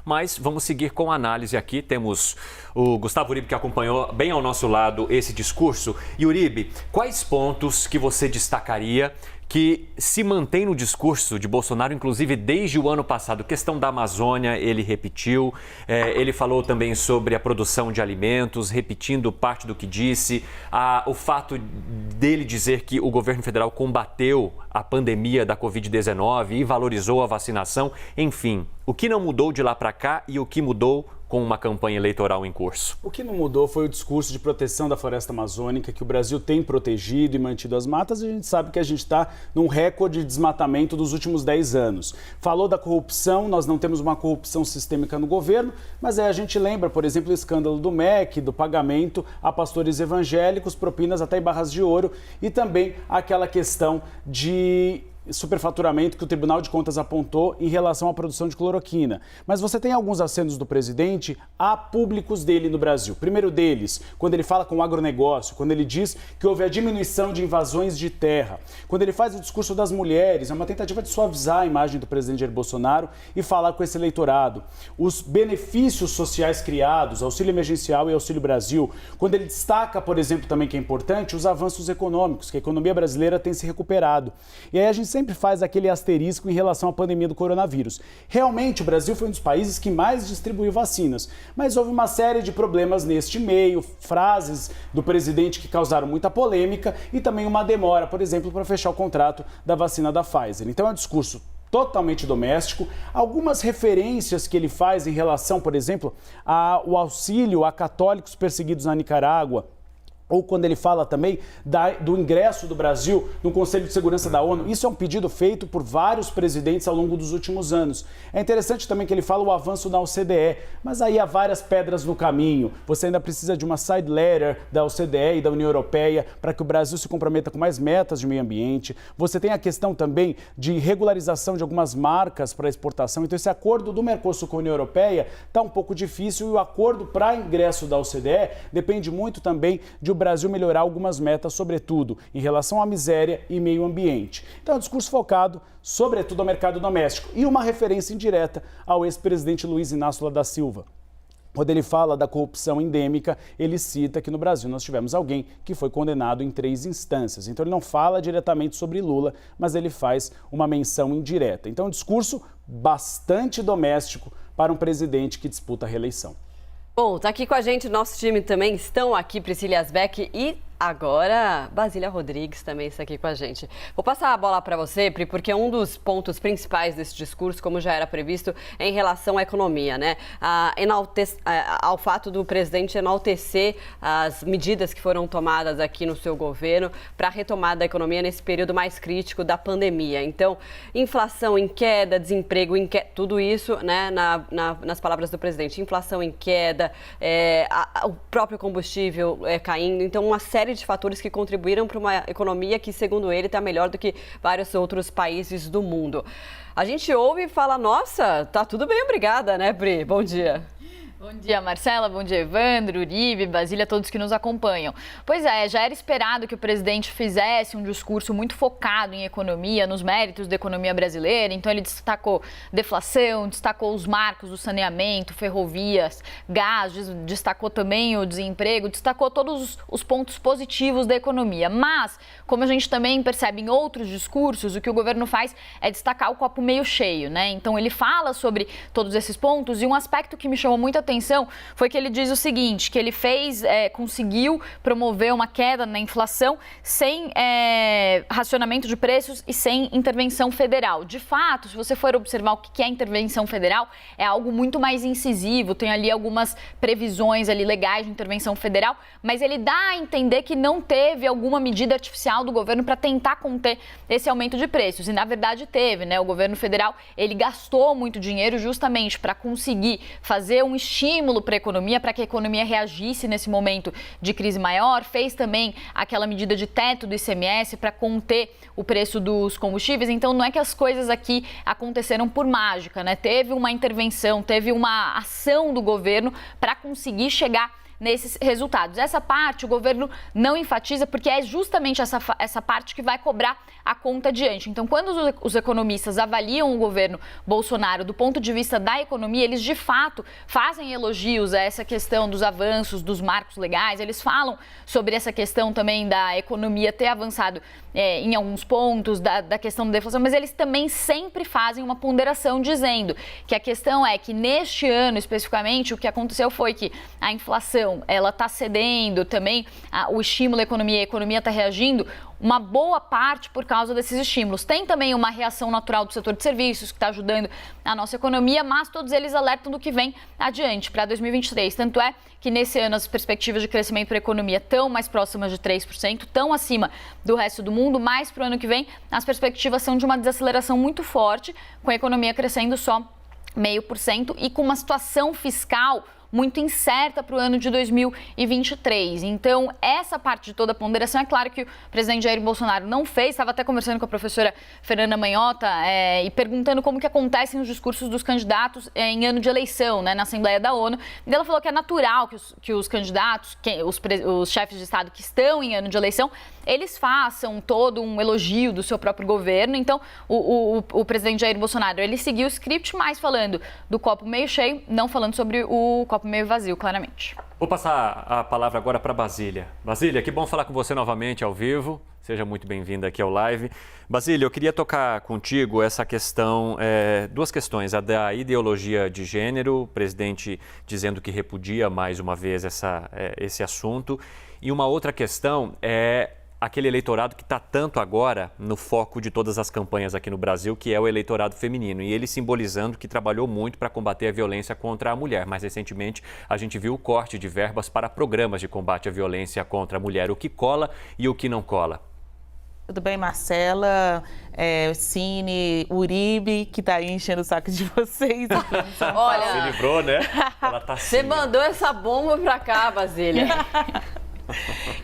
mas vamos seguir com a análise aqui. Temos o Gustavo Uribe, que acompanhou bem ao nosso lado esse discurso. E Uribe, quais pontos que você destacaria que se mantém no discurso de Bolsonaro, inclusive desde o ano passado? Questão da Amazônia, ele repetiu, ele falou também sobre a produção de alimentos, repetindo parte do que disse, o fato dele dizer que o governo federal combateu a pandemia da Covid-19 e valorizou a vacinação, enfim, o que não mudou de lá para cá e o que mudou com uma campanha eleitoral em curso? O que não mudou foi o discurso de proteção da floresta amazônica, que o Brasil tem protegido e mantido as matas, e a gente sabe que a gente está num recorde de desmatamento dos últimos 10 anos. Falou da corrupção, nós não temos uma corrupção sistêmica no governo, mas a gente lembra, por exemplo, o escândalo do MEC, do pagamento a pastores evangélicos, propinas até em barras de ouro, e também aquela questão de superfaturamento que o Tribunal de Contas apontou em relação à produção de cloroquina. Mas você tem alguns acenos do presidente a públicos dele no Brasil. Primeiro deles, quando ele fala com o agronegócio, quando ele diz que houve a diminuição de invasões de terra, quando ele faz o discurso das mulheres, é uma tentativa de suavizar a imagem do presidente Jair Bolsonaro e falar com esse eleitorado. Os benefícios sociais criados, Auxílio Emergencial e Auxílio Brasil, quando ele destaca, por exemplo, também que é importante, os avanços econômicos, que a economia brasileira tem se recuperado. E aí a gente sempre faz aquele asterisco em relação à pandemia do coronavírus. Realmente, o Brasil foi um dos países que mais distribuiu vacinas, mas houve uma série de problemas neste meio, frases do presidente que causaram muita polêmica e também uma demora, por exemplo, para fechar o contrato da vacina da Pfizer. Então é um discurso totalmente doméstico. Algumas referências que ele faz em relação, por exemplo, ao auxílio a católicos perseguidos na Nicarágua, ou quando ele fala também do ingresso do Brasil no Conselho de Segurança da ONU. Isso é um pedido feito por vários presidentes ao longo dos últimos anos. É interessante também que ele fala o avanço da OCDE, mas aí há várias pedras no caminho. Você ainda precisa de uma side letter da OCDE e da União Europeia para que o Brasil se comprometa com mais metas de meio ambiente. Você tem a questão também de regularização de algumas marcas para exportação. Então esse acordo do Mercosul com a União Europeia está um pouco difícil, e o acordo para ingresso da OCDE depende muito também de o Brasil melhorar algumas metas, sobretudo em relação à miséria e meio ambiente. Então é um discurso focado, sobretudo, ao mercado doméstico e uma referência indireta ao ex-presidente Luiz Inácio Lula da Silva. Quando ele fala da corrupção endêmica, ele cita que no Brasil nós tivemos alguém que foi condenado em 3 instâncias. Então ele não fala diretamente sobre Lula, mas ele faz uma menção indireta. Então é um discurso bastante doméstico para um presidente que disputa a reeleição. Bom, tá aqui com a gente, nosso time também estão aqui, Priscila Asbeck e agora Basília Rodrigues também está aqui com a gente. Vou passar a bola para você, Pri, porque um dos pontos principais desse discurso, como já era previsto, é em relação à economia, né? Ao fato do presidente enaltecer as medidas que foram tomadas aqui no seu governo para a retomada da economia nesse período mais crítico da pandemia. Então, inflação em queda, desemprego em queda, tudo isso, né, nas palavras do presidente. Inflação em queda, o próprio combustível caindo. Então, uma série de fatores que contribuíram para uma economia que, segundo ele, está melhor do que vários outros países do mundo. A gente ouve e fala, nossa, tá tudo bem, obrigada, né, Pri? Bom dia. Bom dia, Marcela. Bom dia, Evandro, Uribe, Basília, todos que nos acompanham. Pois é, já era esperado que o presidente fizesse um discurso muito focado em economia, nos méritos da economia brasileira. Então, ele destacou deflação, destacou os marcos do saneamento, ferrovias, gás, destacou também o desemprego, destacou todos os pontos positivos da economia. Mas, como a gente também percebe em outros discursos, o que o governo faz é destacar o copo meio cheio, né? Então, ele fala sobre todos esses pontos, e um aspecto que me chamou muita atenção foi que ele diz o seguinte, que ele conseguiu promover uma queda na inflação sem racionamento de preços e sem intervenção federal. De fato, se você for observar o que é intervenção federal, é algo muito mais incisivo, tem ali algumas previsões ali legais de intervenção federal, mas ele dá a entender que não teve alguma medida artificial do governo para tentar conter esse aumento de preços. E na verdade teve, né? O governo federal, ele gastou muito dinheiro justamente para conseguir fazer um estímulo para a economia, para que a economia reagisse nesse momento de crise maior, fez também aquela medida de teto do ICMS para conter o preço dos combustíveis. Então não é que as coisas aqui aconteceram por mágica, né? Teve uma intervenção, teve uma ação do governo para conseguir chegar nesses resultados. Essa parte o governo não enfatiza porque é justamente essa parte que vai cobrar a conta adiante. Então, quando os economistas avaliam o governo Bolsonaro do ponto de vista da economia, eles de fato fazem elogios a essa questão dos avanços, dos marcos legais, eles falam sobre essa questão também da economia ter avançado em alguns pontos, da questão da deflação, mas eles também sempre fazem uma ponderação dizendo que a questão é que neste ano especificamente o que aconteceu foi que a inflação ela está cedendo também, o estímulo à economia, a economia está reagindo, uma boa parte por causa desses estímulos. Tem também uma reação natural do setor de serviços que está ajudando a nossa economia, mas todos eles alertam do que vem adiante para 2023. Tanto é que nesse ano as perspectivas de crescimento para a economia estão mais próximas de 3%, estão acima do resto do mundo, mas para o ano que vem as perspectivas são de uma desaceleração muito forte, com a economia crescendo só 0,5% e com uma situação fiscal muito incerta para o ano de 2023. Então, essa parte de toda a ponderação, é claro que o presidente Jair Bolsonaro não fez. Estava até conversando com a professora Fernanda Manhota e perguntando como que acontecem os discursos dos candidatos em ano de eleição, né, na Assembleia da ONU. E ela falou que é natural que os candidatos, os chefes de Estado que estão em ano de eleição, eles façam todo um elogio do seu próprio governo. Então, o presidente Jair Bolsonaro, ele seguiu o script, mais falando do copo meio cheio, não falando sobre o copo meio vazio, claramente. Vou passar a palavra agora para Basília. Basília, que bom falar com você novamente ao vivo. Seja muito bem-vinda aqui ao live. Basília, eu queria tocar contigo essa questão, duas questões. A da ideologia de gênero, o presidente dizendo que repudia mais uma vez esse assunto. E uma outra questão é aquele eleitorado que está tanto agora no foco de todas as campanhas aqui no Brasil, que é o eleitorado feminino. E ele simbolizando que trabalhou muito para combater a violência contra a mulher. Mas recentemente a gente viu o corte de verbas para programas de combate à violência contra a mulher. O que cola e o que não cola? Tudo bem, Marcela, Cine, Uribe, que tá aí enchendo o saco de vocês. Olha, se livrou, né? Ela tá assim, você mandou essa bomba pra cá, Basília.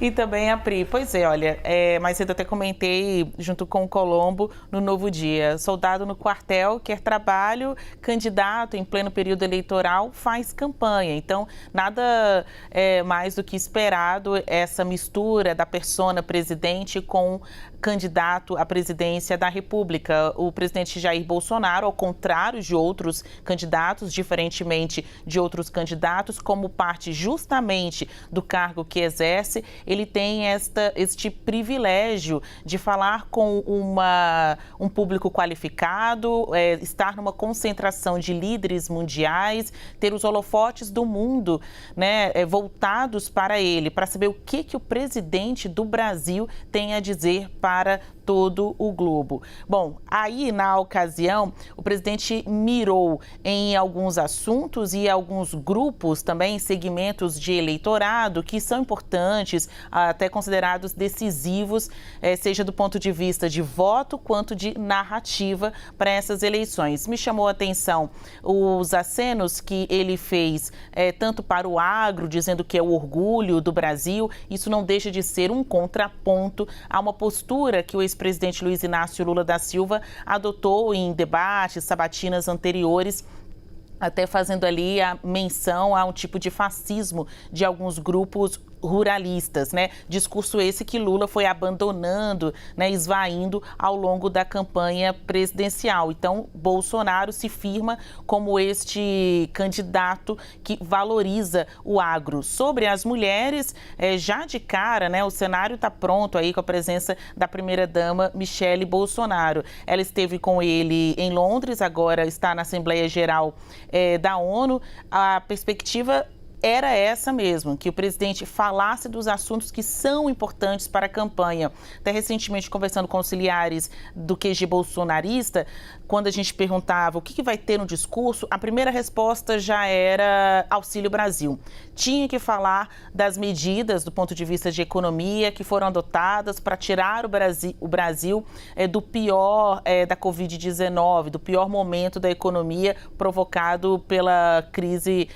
E também a Pri. Pois é, olha, mais cedo eu até comentei junto com o Colombo no Novo Dia. Soldado no quartel quer trabalho, candidato em pleno período eleitoral faz campanha. Então, nada mais do que esperado essa mistura da persona presidente com candidato à presidência da República. O presidente Jair Bolsonaro, ao contrário de outros candidatos, diferentemente de outros candidatos, como parte justamente do cargo que exerce, ele tem este privilégio de falar com um público qualificado, estar numa concentração de líderes mundiais, ter os holofotes do mundo, né, voltados para ele, para saber o que o presidente do Brasil tem a dizer para todo o globo. Bom, aí na ocasião, o presidente mirou em alguns assuntos e alguns grupos também, segmentos de eleitorado que são importantes, até considerados decisivos, seja do ponto de vista de voto quanto de narrativa para essas eleições. Me chamou a atenção os acenos que ele fez tanto para o agro, dizendo que é o orgulho do Brasil. Isso não deixa de ser um contraponto a uma postura que o ex-presidente Luiz Inácio Lula da Silva adotou em debates, sabatinas anteriores, até fazendo ali a menção a um tipo de fascismo de alguns grupos ruralistas, né? Discurso esse que Lula foi abandonando, né, esvaindo ao longo da campanha presidencial. Então, Bolsonaro se firma como este candidato que valoriza o agro. Sobre as mulheres, já de cara, né, o cenário está pronto aí com a presença da primeira-dama Michele Bolsonaro. Ela esteve com ele em Londres, agora está na Assembleia Geral da ONU. A perspectiva era essa mesmo, que o presidente falasse dos assuntos que são importantes para a campanha. Até recentemente, conversando com auxiliares do QG bolsonarista, quando a gente perguntava o que vai ter no discurso, a primeira resposta já era Auxílio Brasil. Tinha que falar das medidas do ponto de vista de economia que foram adotadas para tirar o Brasil do pior da Covid-19, do pior momento da economia provocado pela crise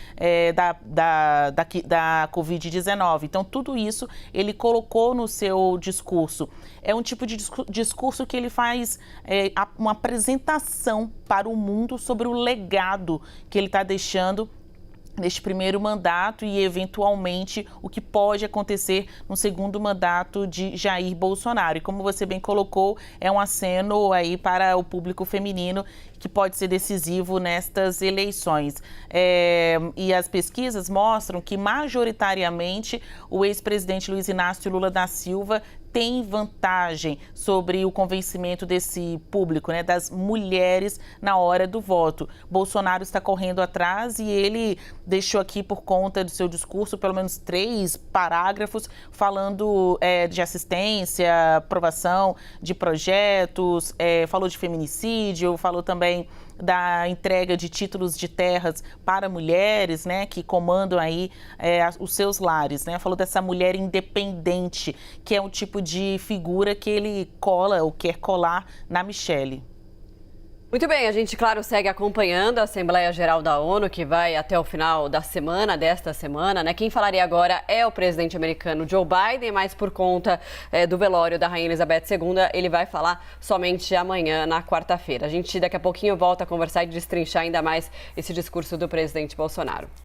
da Covid-19. Então, tudo isso ele colocou no seu discurso. É um tipo de discurso que ele faz uma apresentação para o mundo sobre o legado que ele está deixando neste primeiro mandato e, eventualmente, o que pode acontecer no segundo mandato de Jair Bolsonaro. E como você bem colocou, é um aceno aí para o público feminino que pode ser decisivo nestas eleições. E as pesquisas mostram que, majoritariamente, o ex-presidente Luiz Inácio Lula da Silva tem vantagem sobre o convencimento desse público, né, das mulheres na hora do voto. Bolsonaro está correndo atrás e ele deixou aqui, por conta do seu discurso, pelo menos 3 parágrafos falando de assistência, aprovação de projetos, falou de feminicídio, falou também da entrega de títulos de terras para mulheres, né, que comandam aí os seus lares, né? Falou dessa mulher independente, que é um tipo de figura que ele cola ou quer colar na Michelle. Muito bem, a gente, claro, segue acompanhando a Assembleia Geral da ONU, que vai até o final desta semana, né? Quem falaria agora é o presidente americano Joe Biden, mas por conta do velório da Rainha Elizabeth II, ele vai falar somente amanhã, na quarta-feira. A gente daqui a pouquinho volta a conversar e destrinchar ainda mais esse discurso do presidente Bolsonaro.